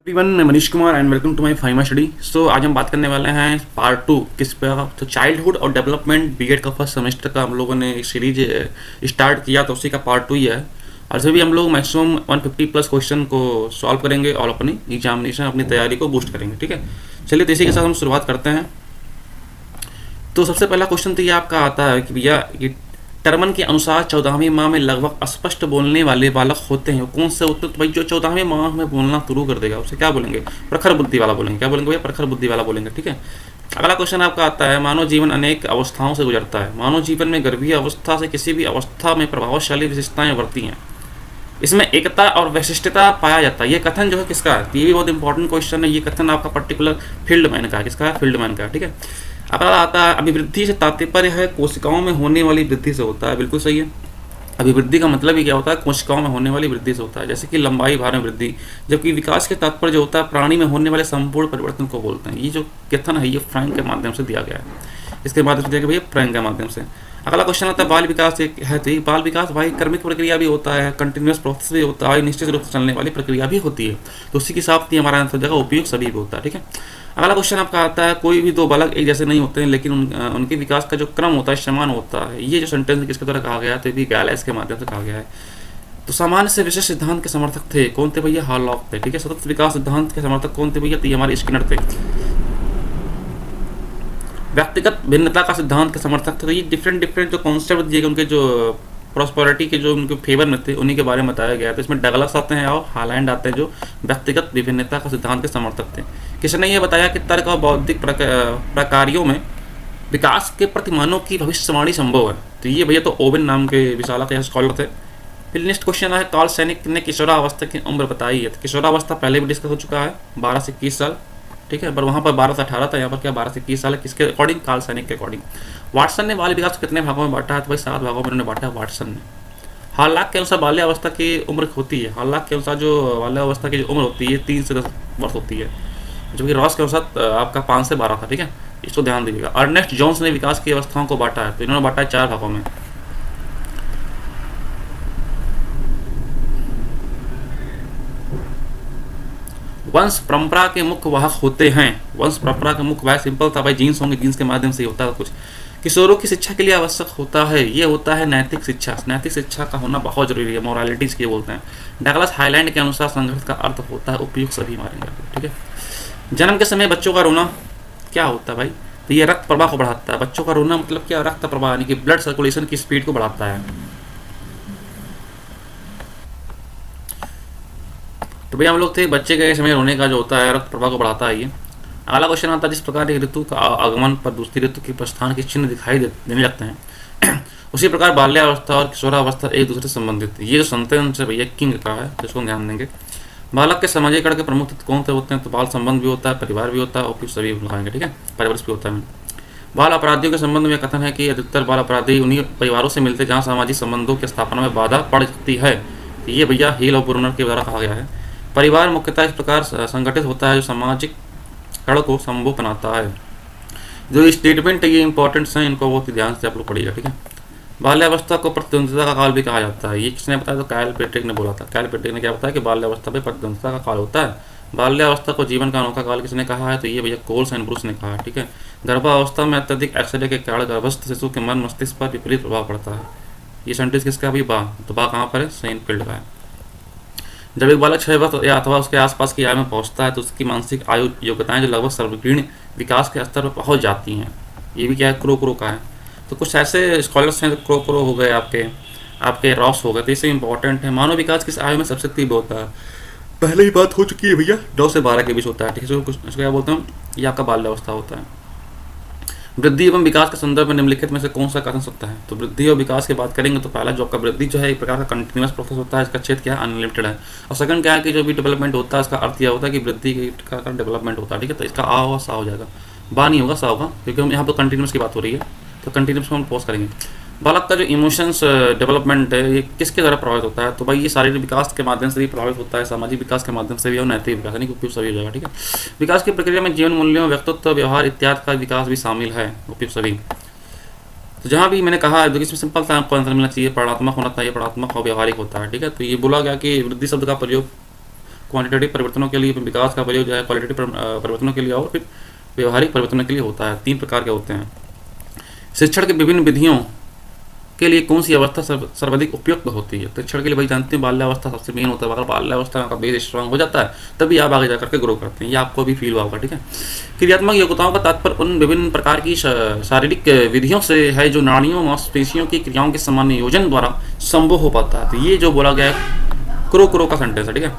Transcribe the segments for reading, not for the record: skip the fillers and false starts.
Everyone, मैं Manish Kumar and welcome to my फाइमा study. So आज हम बात करने वाले हैं पार्ट 2 किस पे। तो चाइल्डहुड और डेवलपमेंट बीएड का फर्स्ट सेमेस्टर का हम लोगों ने एक सीरीज स्टार्ट किया, तो उसी का पार्ट 2 ही है। और सभी हम लोग मैक्सिमम 150 प्लस क्वेश्चन को सॉल्व करेंगे और अपनी एग्जामिनेशन अपनी तैयारी को बूस्ट करेंगे। ठीक है, चलिए तो इसी के साथ हम शुरुआत करते हैं। तो सबसे पहला क्वेश्चन तो ये आपका आता है कि भैया टर्मन के अनुसार 14वीं माह में लगभग अस्पष्ट बोलने वाले बालक होते हैं, कौन से होते हैं? तो भाई जो 14वीं माह में बोलना शुरू कर देगा उसे क्या बोलेंगे? प्रखर बुद्धि वाला बोलेंगे। क्या बोलेंगे भैया? प्रखर बुद्धि वाला बोलेंगे। ठीक है, अगला क्वेश्चन आपका आता है, मानव जीवन अनेक अवस्थाओं से गुजरता है। मानव जीवन में गर्भीय अवस्था से किसी भी अवस्था में प्रभावशाली विशेषताएं उभरती हैं, इसमें एकता और वैशिष्टता पाया जाता है। ये कथन जो है किसका है? ये भी बहुत इंपॉर्टेंट क्वेश्चन है। ये कथन आपका पर्टिकुलर फील्डमैन का है। किसका है? फील्डमैन का है। ठीक है, अगला आता है, अभिवृद्धि से तात्पर्य है कोशिकाओं में होने वाली वृद्धि से होता है। बिल्कुल सही है। अभिवृद्धि का मतलब ही क्या होता है? कोशिकाओं में होने वाली वृद्धि से होता है, जैसे कि लंबाई भार में वृद्धि। जबकि विकास के तात्पर्य जो होता है प्राणी में होने वाले संपूर्ण परिवर्तन को बोलते हैं। ये जो कथन है ये फ्रैंक के माध्यम से दिया गया है। इसके माध्यम से दिया गया भैया फ्रैंक के माध्यम से। अगला क्वेश्चन आता है, बाल विकास एक है। तो बाल विकास भाई क्रमिक प्रक्रिया भी होता है, कंटिन्यूस प्रोसेस भी होता है, निश्चित रूप से चलने वाली प्रक्रिया भी होती है। तो उसी के साथ ही हमारा आंसर जगह उपयोग सभी भी होता है। ठीक है, अगला क्वेश्चन आपका आता है, कोई भी दो बालक एक जैसे नहीं होते हैं, लेकिन उनके विकास का जो क्रम होता है समान होता है। ये जो सेंटेंस किसके द्वारा कहा गया है? तो भी गैलेस के माध्यम से कहा गया है। तो सामान्य से विशेष सिद्धांत के समर्थक थे, कौन थे भैया? हार्लॉक थे। ठीक है, सतत विकास सिद्धांत के समर्थक कौन थे भैया? तो ये हमारे स्किनर थे। व्यक्तिगत भिन्नता का सिद्धांत के समर्थक थे। तो ये डिफरेंट जो कॉन्सेप्ट दिए गए उनके जो प्रॉस्पेरिटी के जो उनके फेवर में थे उन्हीं के बारे में बताया गया है। तो इसमें डगलस आते हैं और हालैंड आते हैं जो व्यक्तिगत विभिन्नता का सिद्धांत के समर्थक थे। किसने ये बताया कि तर्क और बौद्धिक प्रकारियों में विकास के प्रतिमानों की भविष्यवाणी संभव है? तो ये भैया तो ओवेन नाम के विशालक या स्कॉलर थे। फिर नेक्स्ट क्वेश्चन है, कार्ल सैनिक ने किशोरावस्था की उम्र बताई है। तो किशोरावस्था पहले भी डिस्कस हो चुका है, 12 से 21 साल। ठीक है, पर वहाँ पर 12 से 18 था, यहाँ पर क्या 12 से 21 साल है। किसके अकॉर्डिंग? कार्ल सैनिक के अकॉर्डिंग। वाटसन ने बाल विकास कितने भागों में बांटा है? तो भाई 7 भागों में उन्होंने बांटा है वाटसन ने। हालाक के अनुसार बाल्यावस्था की उम्र होती है, हालाक के अनुसार जो बाल्यावस्था की जो उम्र होती है 3 से 10 वर्ष होती है, जबकि रॉस के अनुसार आपका 5 से 12 था। ठीक है, इसको ध्यान दीजिएगा। अर्नेस्ट जोन्स ने विकास की अवस्थाओं को बांटा है, तो इन्होंने बांटा है 4 भागों में। वंश परंपरा के मुख्य वाहक होते हैं। वंश परंपरा के मुख्य वाहक सिंपल था भाई, जीन्स होंगे, जीन्स के माध्यम से ही होता है कुछ। किशोरों की शिक्षा के लिए आवश्यक होता है, ये होता है नैतिक शिक्षा। नैतिक शिक्षा का होना बहुत जरूरी है, मोरालिटीज के बोलते हैं। डगलस हाईलैंड के अनुसार संघर्ष का अर्थ होता है उपयुक्त सभी मारेंगे। ठीक है, जन्म के समय बच्चों का रोना क्या होता है भाई? तो ये रक्त प्रवाह को बढ़ाता है। बच्चों का रोना मतलब क्या? रक्त प्रवाह यानी कि ब्लड सर्कुलेशन की स्पीड को बढ़ाता है। तो भैया हम लोग थे बच्चे के समय रोने का जो होता है रक्त प्रवाह को बढ़ाता है ये। अगला क्वेश्चन आता है, जिस प्रकार एक ऋतु का आगमन पर दूसरी ऋतु के प्रस्थान के चिन्ह दिखाई देने लगते हैं उसी प्रकार बाल्यावस्था और किशोरावस्था एक दूसरे से संबंधित है। ये जो सेंटेंस है भैया किंग का है, तो इसको ध्यान देंगे। बालक के सामाजिकरण के प्रमुख तत्व कौन से होते हैं? तो बाल संबंध भी होता है, परिवार भी होता है, और सभी लगाएंगे। ठीक है, परवरिश भी होता है। बाल अपराधियों के संबंध में कथन है कि अधिकतर बाल अपराधी उन्हीं परिवारों से मिलते हैं जहाँ सामाजिक संबंधों की स्थापना में बाधा पड़ सकती है। ये भैया हील और ब्रूनर के द्वारा कहा गया है। परिवार मुख्यतः इस प्रकार संगठित होता है जो सामाजिक कण को संभव बनाता है। जो स्टेटमेंट है ये इंपॉर्टेंट्स हैं, इनको बहुत ध्यान से आप लोग पढ़िएगा। ठीक है, बाल्यावस्था को प्रतिद्वंद्विता का काल भी कहा जाता है। ये किसने बताया? तो कायल पेट्रिक ने बोला था। कायल पेट्रिक ने क्या बताया कि बाल्यावस्था में प्रतिद्वंद्विता का काल होता है। बाल्यावस्था को जीवन का अनोखा काल किसने कहा है? तो ये भैया कोल्स एंड ब्रूस ने कहा है। ठीक है, गर्भावस्था में अत्यधिक एक्सरे के कारण गर्भस्थ शिशु के मन मस्तिष्क पर विपरीत प्रभाव पड़ता है। ये सेंटेंस किसका भी? बा। तो बा कहाँ पर है? सेनफील्ड का है। जब एक बालक 6 वर्ष या अथवा उसके आसपास की आयु में पहुंचता है तो उसकी मानसिक आयु योग्यताएं जो लगभग सर्वकीर्ण विकास के स्तर पर पहुंच जाती हैं। ये भी क्या है? क्रो का है। तो कुछ ऐसे स्कॉलर्स हैं, क्रो हो गए, आपके रॉस हो गए, तो इससे इंपॉर्टेंट है। मानव विकास किस आयु में सबसे तीव्र होता है? पहले ही बात हो चुकी है भैया, 9 से 12 के बीच होता है। ठीक है, इसको क्या बोलते हैं? ये आपका बाल्यावस्था होता है। वृद्धि एवं विकास के संदर्भ में निम्नलिखित में से कौन सा कथन सत्य है? तो वृद्धि और विकास की बात करेंगे तो पहला जो आपका वृद्धि जो है एक प्रकार का कंटिन्यूस प्रोसेस होता है, इसका क्षेत्र क्या है? अनलिमिटेड है। और सेकंड क्या है कि जो भी डेवलपमेंट होता है इसका अर्थ यह होता है कि वृद्धि का डेवलपमेंट होता है। ठीक है, तो इसका आ होगा सा हो जाएगा, बा नहीं होगा सा होगा, क्योंकि हम यहाँ पर कंटिन्यूस की बात हो रही है, तो कंटिन्यूस को हम पॉज करेंगे। बालक का जो इमोशंस डेवलपमेंट है ये किसके द्वारा प्रभावित होता है? तो भाई ये शारीरिक विकास के माध्यम से भी प्रभावित होता है, सामाजिक विकास के माध्यम से भी और नैतिक विकास यानी उपयुक्त सभी हो जाएगा। ठीक है, विकास की प्रक्रिया में जीवन मूल्यों, व्यक्तित्व, व्यवहार इत्यादि का विकास भी शामिल है, उपयुक्त सभी। तो जहाँ भी मैंने कहा है इसमें सिंपल था, आपको आंसर मिलना चाहिए, पढ़ात्मक होना चाहिए, पढ़ात्मक और व्यवहारिक होता है। ठीक है, तो ये बोला गया कि वृद्धि शब्द का प्रयोग क्वांटिटेटिव परिवर्तनों के लिए, विकास का प्रयोग जो है क्वालिटेटिव परिवर्तनों के लिए और फिर व्यवहारिक परिवर्तनों के लिए होता है। 3 प्रकार के होते हैं। शिक्षण की विभिन्न विधियों के लिए कौन सी अवस्था सर्वाधिक उपयुक्त होती है? शिक्षण के लिए भाई जानते हैं बाल्यावस्था सबसे मेन होता है। अगर बाल्यावस्था का बेस स्ट्रांग हो जाता है तभी आप आगे जाकर के ग्रो करते हैं। ये आपको भी फील हुआ होगा, ठीक है। क्रियात्मक योग्यताओं का तात्पर्य उन विभिन्न प्रकार की शारीरिक विधियों से है जो नाड़ियों मांसपेशियों की क्रियाओं के समान नियोजन द्वारा संभव हो पाता है। तो ये जो बोला गया है क्रो का सेंटेंस है, ठीक है।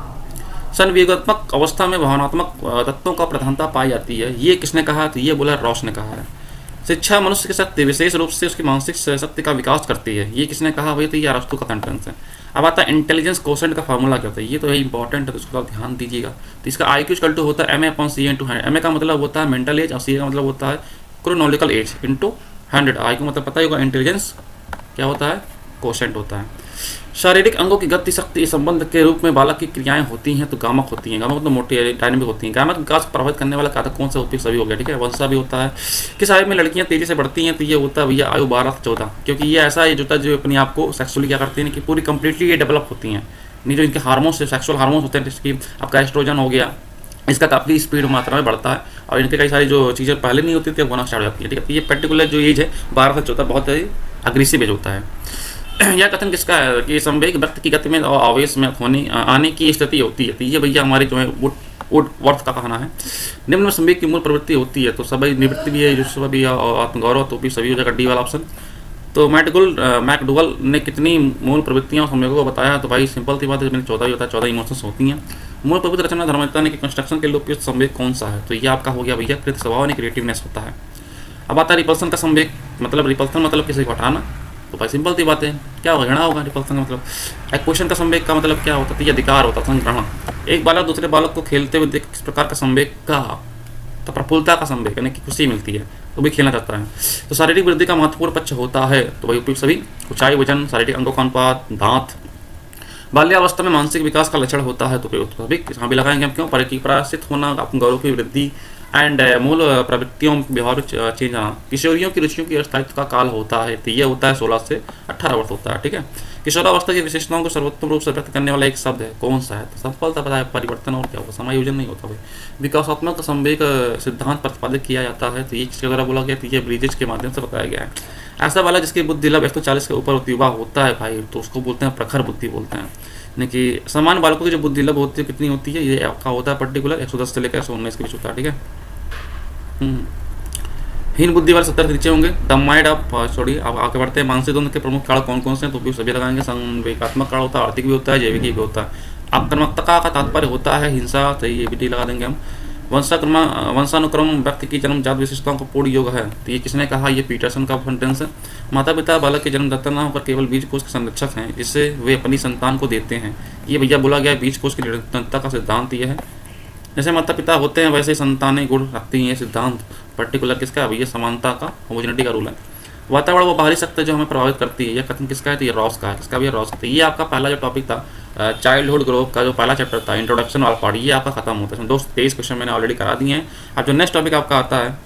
संवेगात्मक अवस्था में भावनात्मक तत्वों का प्रधानता पाई जाती है। ये किसने कहा? तो ये बोला रॉस ने कहा है। शिक्षा मनुष्य की शक्ति विशेष रूप से उसकी मानसिक शक्ति का विकास करती है। ये किसने कहा भाई? तो ये अरस्तु का सेंटेंस है। अब आता है इंटेलिजेंस कोशेंट का फार्मूला क्या होता है? ये तो है इंपॉर्टेंट है, तो इसको आप ध्यान दीजिएगा। तो इसका IQ इक्वल टू होता है MA/C/100। MA का मतलब होता है मेंटल एज और C का मतलब होता है क्रोनोलॉजिकल एज इंटू 100। I को मतलब पता ही होगा, इंटेलिजेंस क्या होता है? कोशेंट होता है। शारीरिक अंगों की गति शक्ति संबंध के रूप में बालक की क्रियाएं होती हैं तो गामक होती हैं। गामक तो मोटी डायनेमिक होती हैं। गामक विकास को प्रभावित करने वाला कारक कौन सा होती है? सभी हो गया, ठीक है। वंशा भी होता है। किस आयु में लड़कियां तेजी से बढ़ती हैं? तो ये होता है भैया आयु 12 से 14, क्योंकि ये ऐसा एज होता है जो अपने आप को सेक्सुअली क्या करती है कि पूरी कंप्लीटली ये डेवलप होती हैं। नहीं जो इनके हार्मोन्स सेक्सुअल हार्मोन्स होते हैं, जिसकी आपका एस्ट्रोजन हो गया, इसका काफ़ी स्पीड मात्रा में बढ़ता है और इनके कई सारी जो चीज़ें पहले नहीं होती थी अब होना स्टार्ट हो जाती है, ठीक है। तो ये पर्टिकुलर जो एज है 12 से 14 बहुत अग्रेसिव एज होता है। यह कथन किसका है कि संवेग व्यक्ति की गति में और आवेश में आने की स्थिति होती है। तो ये भैया हमारे जो है वर्थ का कहना है। निम्न में संवेग की मूल प्रवृत्ति होती है। तो सभी निवृत्ति भी है, जो भी और आत्मगौरव तो भी सभी हो जाएगा, डी वाला ऑप्शन। तो मैकडुगल ने कितनी मूल प्रवृत्तियां और संवेगों को बताया? तो भाई सिंपल सी बात है, 14 ही होता है। 14 इमोशंस होती हैं। मूल प्रवृत्ति रचना धर्मता ने कंस्ट्रक्शन के लिए उपयुक्त संवेग कौन सा है? तो ये आपका हो गया भैया कृत स्वभाव यानी क्रिएटिवनेस होता है। अब आता है रिपल्सन का संवेग मतलब। रिपल्सन मतलब किसी को हटाना। तो भाई सिंपल सी बात है, क्या होगा? घृणा होगा रिपल्सन का मतलब। एक्वेशन का संवेग का मतलब क्या होता है? ये अधिकार होता है, संग्रहण। एक बालक दूसरे बालक को खेलते हुए देख किस प्रकार का संवेग का? तो प्रफुल्लता का संवेग यानी कि खुशी मिलती है तो भी खेलना चाहता है। तो शारीरिक वृद्धि का महत्वपूर्ण पक्ष होता है। तो भाई उपयुक्त सभी ऊंचाई, वजन, शारीरिक अंगों का अनुपात, दांत। बाल्यावस्था में मानसिक विकास का लक्षण होता है। तो सभी यहाँ भी लगाएंगे हम क्यों? परिप्राशित होना, आत्मगौरव की वृद्धि एंड मूल प्रवृत्तियों व्यवहार चेंज आना। किशोरियों की रुचियों की स्थायित्व का काल होता है। तो ये होता है 16 से 18 वर्ष होता है, ठीक है। किशोरावस्था की विशेषताओं को सर्वोत्तम रूप से व्यक्त करने वाला एक शब्द है, कौन सा है? तो सफलता पता है, परिवर्तन और क्या होगा? समायोजन नहीं होता भाई। विकासात्मक संवेग सिद्धांत प्रतिपादित किया जाता है। तो ये किसके द्वारा बोला गया? तो ये ब्रिजेज के माध्यम से बताया गया है। ऐसा वाला जिसकी बुद्धि लग 140 के ऊपर युवा होता है भाई, तो उसको बोलते हैं प्रखर बुद्धि बोलते हैं। यानी कि सामान्य बालकों की जो बुद्धि लग होती है कितनी होती है? ये आपका होता है पर्टिकुलर 110 से लेकर 119 के बीच होता है, ठीक है। हीन बुद्धि वाले 70 नीचे होंगे। डमाइड आप सॉरी आप आगे बढ़ते हैं। मानसिक द्वंद्व के प्रमुख कारण कौन कौन से हैं? तो भी सभी लगाएंगे। संवेगात्मक कारण होता है, आर्थिक भी होता है, जैविक भी होता है। आक्रामकता का तात्पर्य होता है हिंसा। तो ये भी लगा देंगे हम। वंशानुक्रम व्यक्ति की जन्मजात विशेषताओं का पूर्ण योग है। तो ये किसने कहा? ये पीटरसन का सेंटेंस है। माता पिता बालक के जन्मदाता न होकर केवल बीज कोष के संरक्षक हैं, जिससे वे अपनी संतान को देते हैं। ये भैया बोला गया बीज कोष की निरंतरता का सिद्धांत ये है। जैसे माता पिता होते हैं वैसे संतानें गुण रखती हैं। सिद्धांत पर्टिकुलर किसका है? भैया समानता का, होमोजेनिटी का रूल है। वातावरण वो बाहरी शक्ति जो हमें प्रभावित करती है। यह कथन किसका है? तो ये रॉस का है। किसका? भी रॉस का। तो ये आपका पहला जो टॉपिक था चाइल्डहुड ग्रोथ का जो पहला चैप्टर था, इंट्रोडक्शन वाला पार्ट, ये आपका खत्म होता है। दोस्त 23 क्वेश्चन मैंने ऑलरेडी करा दिए हैं। अब जो नेक्स्ट टॉपिक आपका आता है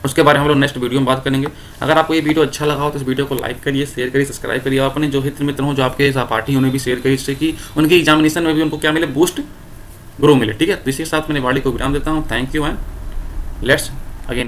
उसके बारे में हम लोग नेक्स्ट वीडियो में बात करेंगे। अगर आपको ये वीडियो अच्छा लगा हो तो इस वीडियो को लाइक करिए, शेयर करिए, सब्सक्राइब करिए और अपने जो हित मित्र हो जो आपके सहपाठी उन्हें भी शेयर करिए, जिससे कि उनकी एग्जामिनेशन में भी उनको क्या मिले? बूस्ट ग्रो मिले, ठीक है। तो इसी के साथ मैंने वाणी को विराम देता हूँ। Thank you and let's